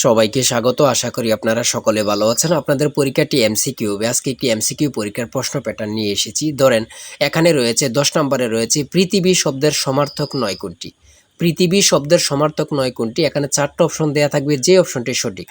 সবাইকে স্বাগত। আশা করি আপনারা সকলে ভালো আছেন। আপনাদের পরীক্ষাটি এমসিকিউ হবে। আজকে একটি এমসিকিউ পরীক্ষার প্রশ্ন প্যাটার্ন নিয়ে এসেছি। ধরেন এখানে রয়েছে ১০ নম্বরে রয়েছে পৃথিবী শব্দের সমার্থক নয় কোনটি? পৃথিবী শব্দের সমার্থক নয় কোনটি? এখানে ৪ টা অপশন দেয়া থাকবে, যে অপশনটি সঠিক।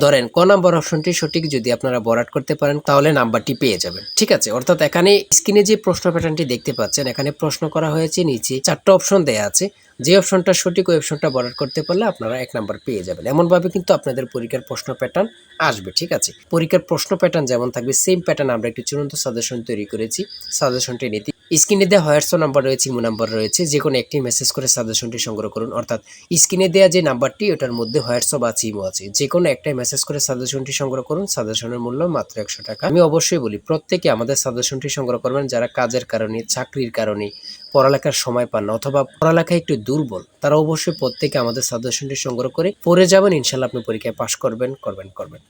ধরেন ক নাম্বার অপশনটি সঠিক যদি আপনারা ভরাট করতে পারেন তাহলে নাম্বারটি পেয়ে যাবেন। ঠিক আছে? অর্থাৎ এখানে স্ক্রিনে যে প্রশ্ন প্যাটার্নটি দেখতে পাচ্ছেন, এখানে প্রশ্ন করা হয়েছে, নিচে ৪ টা অপশন দেয়া আছে। যে অপশনটা সঠিক ওই অপশনটা ভরাট করতে পারলে আপনারা ১ নাম্বার পেয়ে যাবেন। এমনভাবে কিন্তু আপনাদের পরীক্ষার প্রশ্ন প্যাটার্ন আসবে। ঠিক আছে? পরীক্ষার প্রশ্ন প্যাটার্ন যেমন থাকবে সেম প্যাটার্ন আমরা একটি চূড়ান্ত সাজেশন তৈরি করেছি। সাজেশনটি নিতে স্ক্রিনে দেওয়া হোয়াটসঅ্যাপ নাম্বার রয়েছে, ইমো নাম্বার রয়েছে। যেকোনো একটি মেসেজ করে সাজেশনটি সংগ্রহ করুন। অর্থাৎ স্ক্রিনে দেওয়া যে নাম্বারটি ওটার মধ্যে হোয়াটসঅ্যাপ আছে, ইমো আছে। যেকোনো একটাই মেসেজ করে সাজেশনটি সংগ্রহ করুন। সাজেশনের মূল্য মাত্র ১০০ টাকা। আমি অবশ্যই বলি প্রত্যেকে আমাদের সাজেশনটি সংগ্রহ করবেন যারা কাজের কারণে, চাকরির কারণে, পড়ালেখার সময় পান না অথবা পড়ালেখায় একটু দুর্বল, তারা অবশ্যই প্রত্যেকে আমাদের সাজেশনটি সংগ্রহ করে পড়ে যাবেন। ইনশাল্লাহ আপনি পরীক্ষায় পাশ করবেন।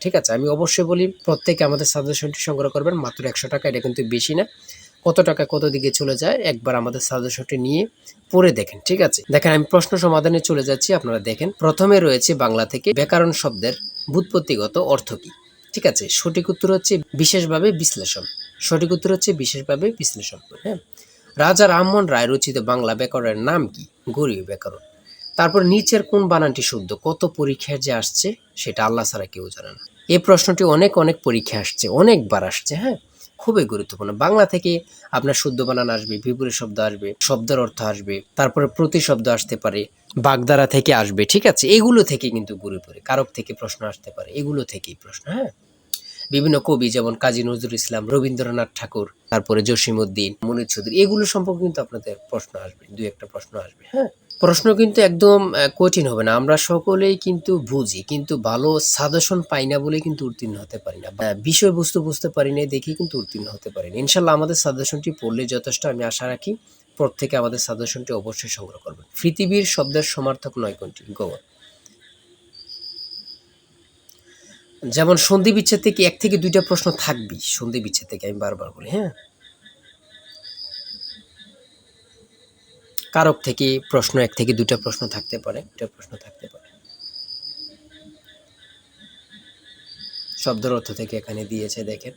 ঠিক আছে? আমি অবশ্যই বলি প্রত্যেকে আমাদের সাজেশনটি সংগ্রহ করবেন মাত্র ১০০ টাকা। এটা কিন্তু বেশি না। কত টাকা কত দিকে চলে যায় একবার আমাদের সাজেশনটি নিয়ে পড়ে দেখেন। ঠিক আছে? দেখেন আমি প্রশ্ন সমাধানে চলে যাচ্ছি, আপনারা দেখেন। প্রথমে রয়েছে বাংলা থেকে ব্যাকরণ শব্দের ব্যুৎপত্তিগত অর্থ কি? ঠিক আছে? সঠিক উত্তর হচ্ছে বিশেষভাবে বিশ্লেষণ। সঠিক উত্তর হচ্ছে বিশেষভাবে বিশ্লেষণ। হ্যাঁ। রাজা রামমোহন রায় রচিত বাংলা ব্যাকরণের নাম কি? গরীয় ব্যাকরণ। তারপর নিচের কোন বানানটি শুদ্ধ? কত পরীক্ষায় যে আসছে সেটা আল্লাহ ছাড়া কেউ জানে না। এই প্রশ্নটি অনেক পরীক্ষা আসছে, অনেকবার আসছে। হ্যাঁ, খুবই গুরুত্বপূর্ণ। বাংলা থেকে আপনার শুদ্ধ বানান আসবে, বিপরীত শব্দ আসবে, শব্দের অর্থ আসবে, তারপরে প্রতিশব্দ আসতে পারে, বাগধারা থেকে আসবে। ঠিক আছে? এগুলো থেকে কিন্তু ঘুরে পড়ে কারক থেকে প্রশ্ন আসতে পারে, এগুলো থেকেই প্রশ্ন। হ্যাঁ, বিভিন্ন কবি যেমন কাজী নজরুল ইসলাম, রবীন্দ্রনাথ ঠাকুর, তারপরে জসিমউদ্দিন, মুনীর চৌধুরী, এগুলো সম্পর্কে কিন্তু আপনাদের প্রশ্ন আসবে, দুই একটা প্রশ্ন আসবে। হ্যাঁ, প্রশ্ন কিন্তু একদম কঠিন হবে না। আমরা সকলেই কিন্তু বুঝি, কিন্তু ভালো সাজেশন পাই না বলে কিন্তু উত্তীর্ণ হতে পারি না। বিষয়বস্তু বুঝতে পারি না দেখি কিন্তু উত্তীর্ণ হতে পারি না। ইনশাল্লাহ আমাদের সাজেশনটি পড়লে যথেষ্ট। আমি আশা রাখি প্রত্যেকে আমাদের সাজেশনটি অবশ্যই সংগ্রহ করবেন। পৃথিবীর শব্দের সমার্থক নয় কোনটি? গৌর। যেমন সন্ধি বিচ্ছেদ থেকে ১ থেকে ২টা প্রশ্ন থাকবেই। সন্ধি বিচ্ছেদ থেকে আমি বারবার বলি। হ্যাঁ, কারক থেকে প্রশ্ন ১ থেকে ২টা প্রশ্ন থাকতে পারে, ২টা প্রশ্ন থাকতে পারে। শব্দের অর্থ থেকে এখানে দিয়েছে দেখেন।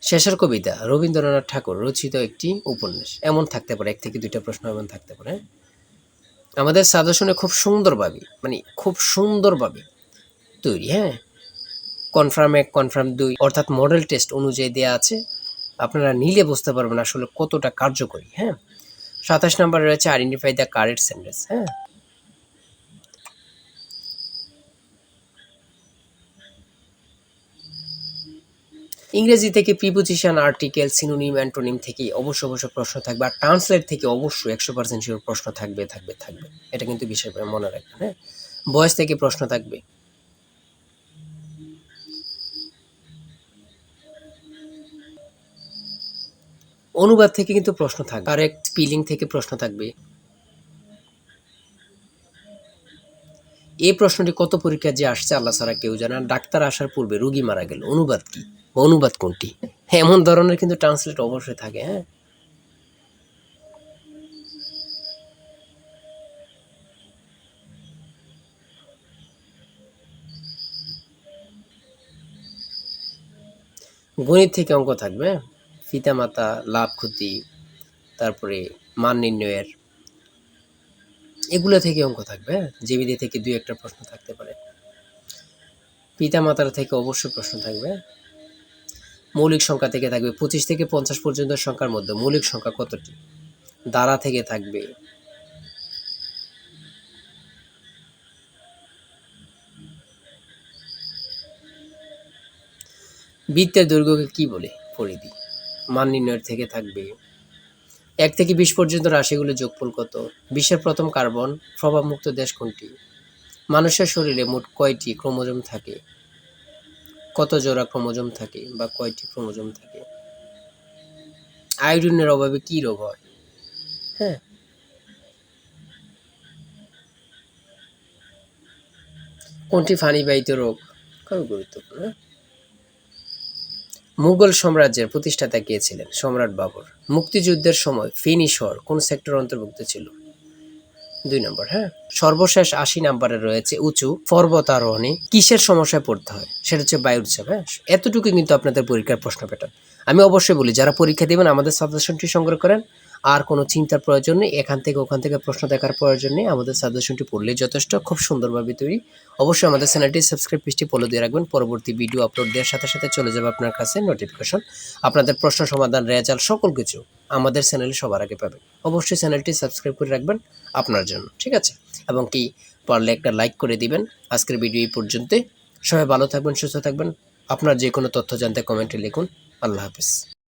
শেষের কবিতা রবীন্দ্রনাথ ঠাকুর রচিত একটি উপন্যাস, এমন থাকতে পারে। ১ থেকে ২টা প্রশ্ন এমন থাকতে পারে। আমাদের সাজেশনে খুব সুন্দরভাবে, মানে খুব সুন্দরভাবে তৈরি। হ্যাঁ, কনফার্ম ১, কনফার্ম ২ অর্থাৎ মডেল টেস্ট অনুযায়ী দেয়া আছে। আপনারা নিলে বুঝতে পারবেন আসলে কতটা কার্যকরী। হ্যাঁ, ২৭ নম্বরে রয়েছে আইডেন্টিফাই দ্য কারেক্ট সেন্টেন্স। হ্যাঁ, ইংরেজি থেকে প্রিপোজিশন, আর্টিকেল, সিনোনিম, অ্যান্টোনিম থেকে অবশ্য প্রশ্ন থাকবে। আর ট্রান্সলেট থেকে অবশ্যই ১০০% শিওর প্রশ্ন থাকবে। এটা কিন্তু বিশেষভাবে মনে রাখবেন। হ্যাঁ, ভয়েস থেকে প্রশ্ন থাকবে। অনুবাদ থেকে কিন্তু প্রশ্ন থাকবে। কারেক্ট স্পেলিং থেকে প্রশ্ন থাকবে। এই প্রশ্নটি কত পরীক্ষায় যে আসছে আল্লাহ ছাড়া কেউ জানে। আর ডাক্তার আসার পূর্বে রোগী মারা গেল, অনুবাদ কি বা অনুবাদ কোনটি? এমন ধরনের কিন্তু ট্রান্সলেট অবশ্যই থাকে। হ্যাঁ, গণিত থেকে অঙ্ক থাকবে। পিতামাতা, লাভ ক্ষতি, তারপরে মান নির্ণয়ের, এগুলো থেকে অঙ্ক থাকবে। জীবিতি থেকে ২-১টা প্রশ্ন থাকতে পারে। পিতামাতার থেকে অবশ্যই প্রশ্ন থাকবে। মৌলিক সংখ্যা থেকে থাকবে। ২৫ থেকে ৫০ পর্যন্ত সংখ্যার মধ্যে মৌলিক সংখ্যা কতটি? দ্বারা থেকে থাকবে। বৃত্তের দৈর্ঘ্যকে কি বলে? পরিধি। মান নির্ণয়ের থেকে থাকবে। ১ থেকে ২০ পর্যন্ত রাশিগুলোর যোগফল কত? বিশ্বের প্রথম কার্বন প্রভাবমুক্ত দেশ কোনটি? মানুষের শরীরে মোট কয়টি ক্রোমোজোম থাকে? কত জোড়া ক্রোমোজোম থাকে বা কয়টি ক্রোমোজোম থাকে? আয়োডিনের অভাবে কি রোগ হয়? হ্যাঁ, কোনটি পানিবাহিত রোগ? খুবই গুরুত্বপূর্ণ। মুঘল সাম্রাজ্যের প্রতিষ্ঠাতা কে ছিলেন? সম্রাট বাবর। মুক্তিযুদ্ধের সময় ফেনী শহর কোন সেক্টর অন্তর্ভুক্ত ছিল? 2 নম্বর, হ্যাঁ। সর্বশেষ 80 নাম্বারে রয়েছে উঁচু পর্বতারোহণে কিসের সমস্যায় পড়তে হয়? সেটা হচ্ছে বায়ুর চাপ, হ্যাঁ? এতটুকুই কিন্তু আপনাদের পরীক্ষার প্রশ্ন প্যাটার্ন। আমি অবশ্যই বলি যারা পরীক্ষা দিবেন আমাদের সাজেশনটি সংগ্রহ করেন। আর কোনো চিন্তার প্রয়োজন নেই। এখান থেকে ওখান থেকে প্রশ্ন দেখার প্রয়োজন নেই। আমাদের সাজেশনটি পড়লেই যথেষ্ট। খুব সুন্দরভাবে তৈরি। অবশ্যই আমাদের চ্যানেলটি সাবস্ক্রাইব পেজটি ফলো দিয়ে রাখবেন। পরবর্তী ভিডিও আপলোড দেওয়ার সাথে, সাথে চলে যাবে আপনার কাছে নোটিফিকেশন। আপনাদের প্রশ্ন সমাধান, রেজাল্ট সকল কিছু আমাদের চ্যানেলে সবার আগে পাবেন। অবশ্যই চ্যানেলটি সাবস্ক্রাইব করে রাখবেন আপনার জন্য। ঠিক আছে? এবং কি পারলে একটা লাইক করে দিবেন। আজকের ভিডিও এই পর্যন্তই। সবাই ভালো থাকবেন, সুস্থ থাকবেন। আপনার যে কোনো তথ্য জানতে কমেন্টে লিখুন। আল্লাহ হাফেজ।